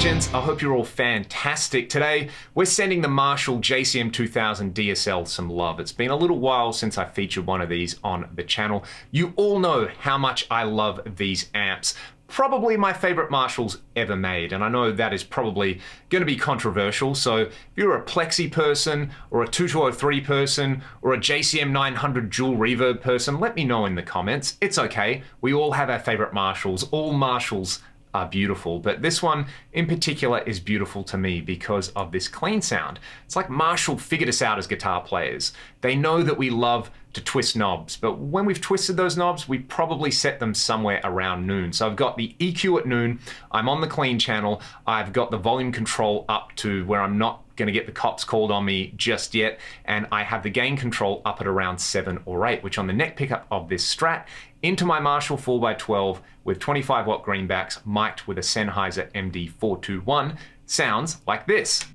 gents, I hope you're all fantastic. Today, we're sending the Marshall JCM 2000 DSL some love. It's been a little while since I featured one of these on the channel. You all know how much I love these amps. Probably my favorite Marshalls ever made, and I know that is probably going to be controversial, so if you're a Plexi person, or a 2203 person, or a JCM 900 dual reverb person, let me know in the comments. It's okay, we all have our favorite Marshalls. All Marshalls are beautiful, but this one in particular is beautiful to me because of this clean sound. It's like Marshall figured us out as guitar players. They know that we love to twist knobs, but when we've twisted those knobs, we probably set them somewhere around noon. So I've got the EQ at noon, I'm on the clean channel, I've got the volume control up to where I'm not going to get the cops called on me just yet, and I have the gain control up at around 7 or 8, which on the neck pickup of this Strat into my Marshall 4x12 with 25 watt greenbacks mic'd with a Sennheiser MD421 sounds like this.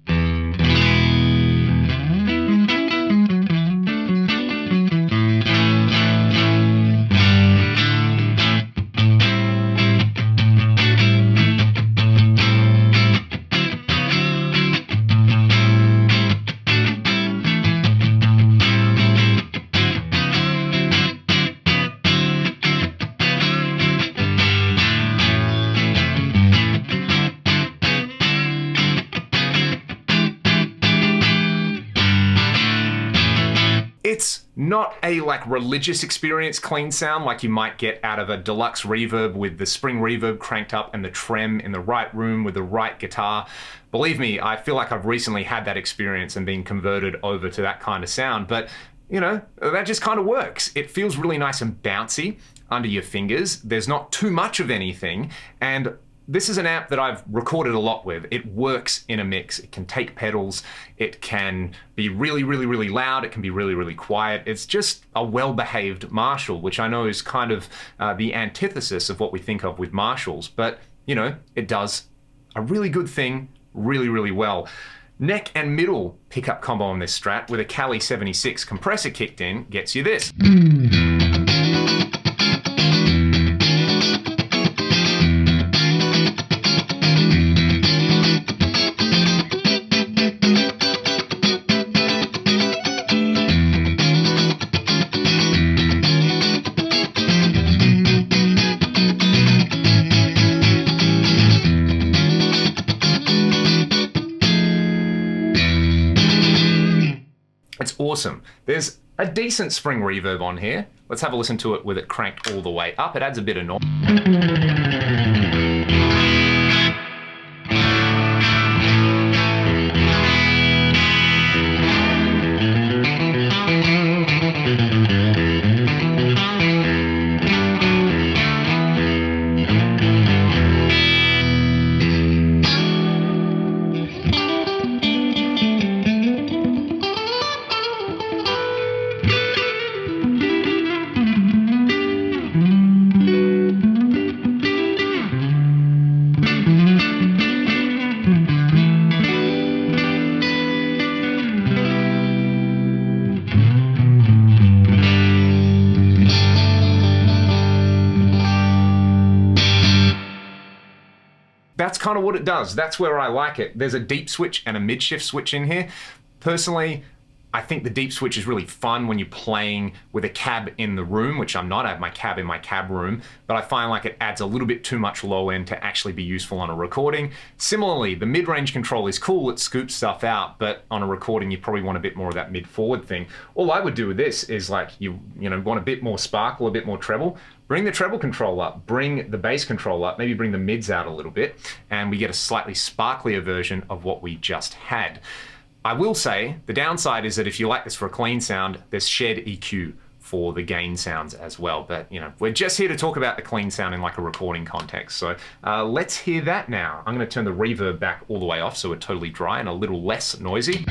It's not a religious experience clean sound like you might get out of a deluxe reverb with the spring reverb cranked up and the trem in the right room with the right guitar. Believe me, I feel like I've recently had that experience and been converted over to that kind of sound, but you know, that just kind of works. It feels really nice and bouncy under your fingers. There's not too much of anything, and this is an amp that I've recorded a lot with. It works in a mix. It can take pedals. It can be really, really, really loud. It can be really, really quiet. It's just a well-behaved Marshall, which I know is kind of the antithesis of what we think of with Marshalls. But, you know, it does a really good thing really, really well. Neck and middle pickup combo on this Strat with a Cali 76 compressor kicked in gets you this. It's awesome. There's a decent spring reverb on here. Let's have a listen to it with it cranked all the way up. It adds a bit of noise. That's kind of what it does. That's where I like it. There's a deep switch and a mid shift switch in here. Personally, I think the deep switch is really fun when you're playing with a cab in the room, which I'm not. I have my cab in my cab room, but I find like it adds a little bit too much low end to actually be useful on a recording. Similarly, the mid-range control is cool. It scoops stuff out, but on a recording, you probably want a bit more of that mid-forward thing. All I would do with this is like, you want a bit more sparkle, a bit more treble. Bring the treble control up, bring the bass control up, maybe bring the mids out a little bit, and we get a slightly sparklier version of what we just had. I will say, the downside is that if you like this for a clean sound, there's shared EQ for the gain sounds as well. But, you know, we're just here to talk about the clean sound in like a recording context. So let's hear that now. I'm going to turn the reverb back all the way off so we're totally dry and a little less noisy.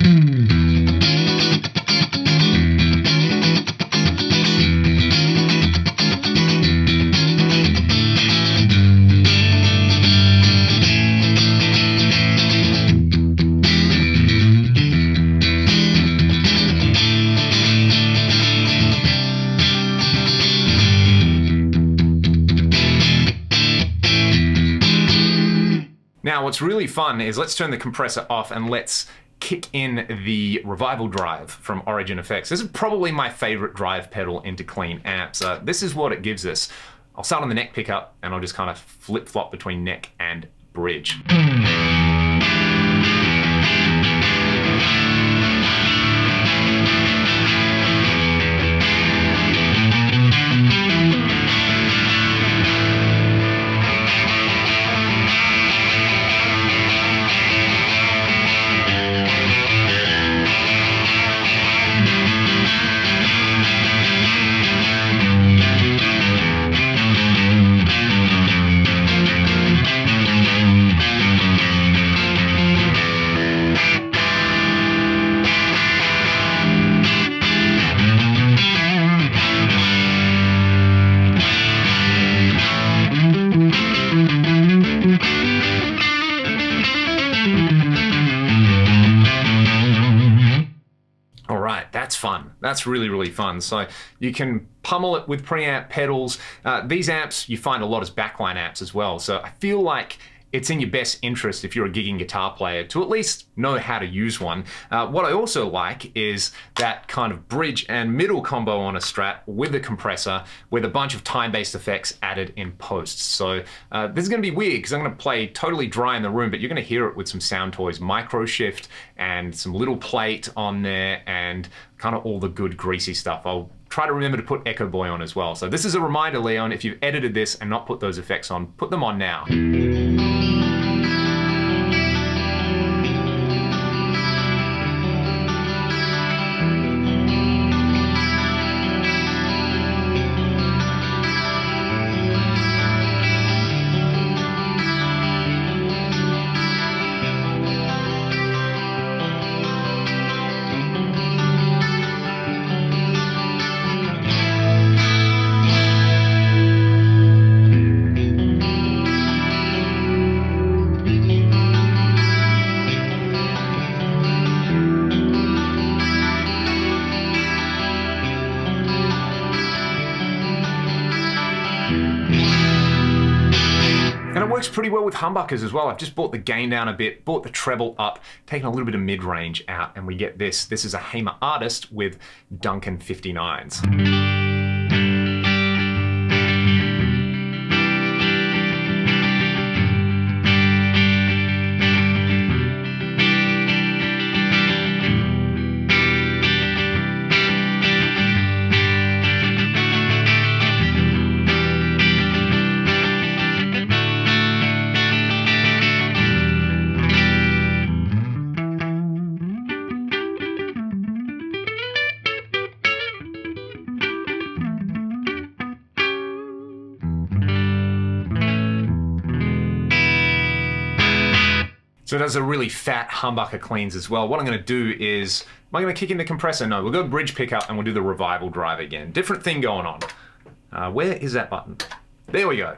Now, Now, what's really fun is let's turn the compressor off and let's kick in the revival drive from Origin Effects. This is probably my favorite drive pedal into clean amps. This is what it gives us. I'll start on the neck pickup and I'll just kind of flip-flop between neck and bridge. That's fun. That's really, really fun. So you can pummel it with preamp pedals. These amps, you find a lot as backline amps as well. So I feel like it's in your best interest if you're a gigging guitar player to at least know how to use one. What I also like is that kind of bridge and middle combo on a Strat with a compressor with a bunch of time-based effects added in post. So this is gonna be weird because I'm gonna play totally dry in the room, but you're gonna hear it with some Sound Toys micro shift and some little plate on there and kind of all the good greasy stuff. I'll try to remember to put Echo Boy on as well. So this is a reminder, Leon, if you've edited this and not put those effects on, put them on now. And it works pretty well with humbuckers as well. I've just brought the gain down a bit, brought the treble up, taken a little bit of mid-range out, and we get this. This is a Hamer Artist with Duncan 59s. So it does a really fat humbucker cleans as well. What I'm gonna do is, am I gonna kick in the compressor? No, we'll go bridge pickup and we'll do the revival drive again. Different thing going on. Where is that button? There we go.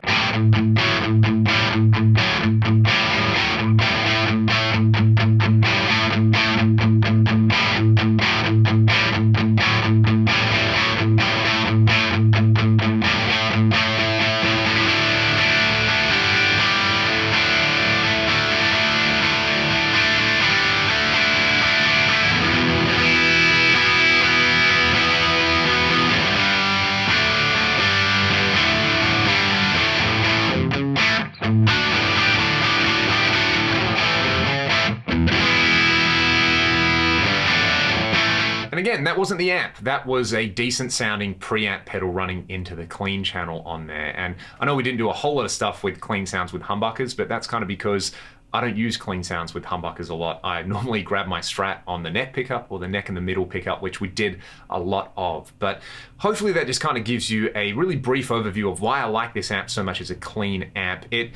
And again, that wasn't the amp. That was a decent sounding preamp pedal running into the clean channel on there. And I know we didn't do a whole lot of stuff with clean sounds with humbuckers, but that's kind of because I don't use clean sounds with humbuckers a lot. I normally grab my Strat on the neck pickup or the neck and the middle pickup, which we did a lot of. But hopefully that just kind of gives you a really brief overview of why I like this amp so much as a clean amp. It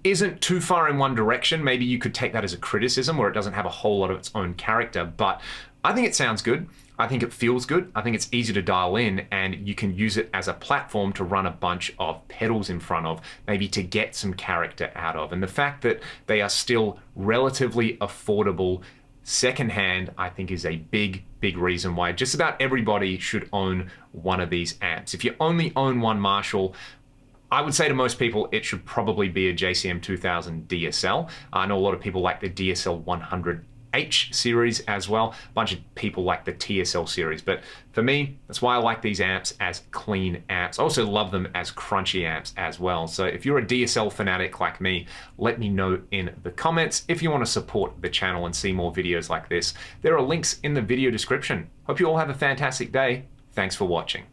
isn't too far in one direction. Maybe you could take that as a criticism where it doesn't have a whole lot of its own character, but I think it sounds good. I think it feels good. I think it's easy to dial in, and you can use it as a platform to run a bunch of pedals in front of, maybe to get some character out of. And the fact that they are still relatively affordable secondhand, I think is a big, big reason why just about everybody should own one of these amps. If you only own one Marshall, I would say to most people, it should probably be a JCM 2000 DSL. I know a lot of people like the DSL 100H series as well. A bunch of people like the TSL series, but for me, that's why I like these amps as clean amps. I also love them as crunchy amps as well. So if you're a DSL fanatic like me, let me know in the comments. If you want to support the channel and see more videos like this, there are links in the video description. Hope you all have a fantastic day. Thanks for watching.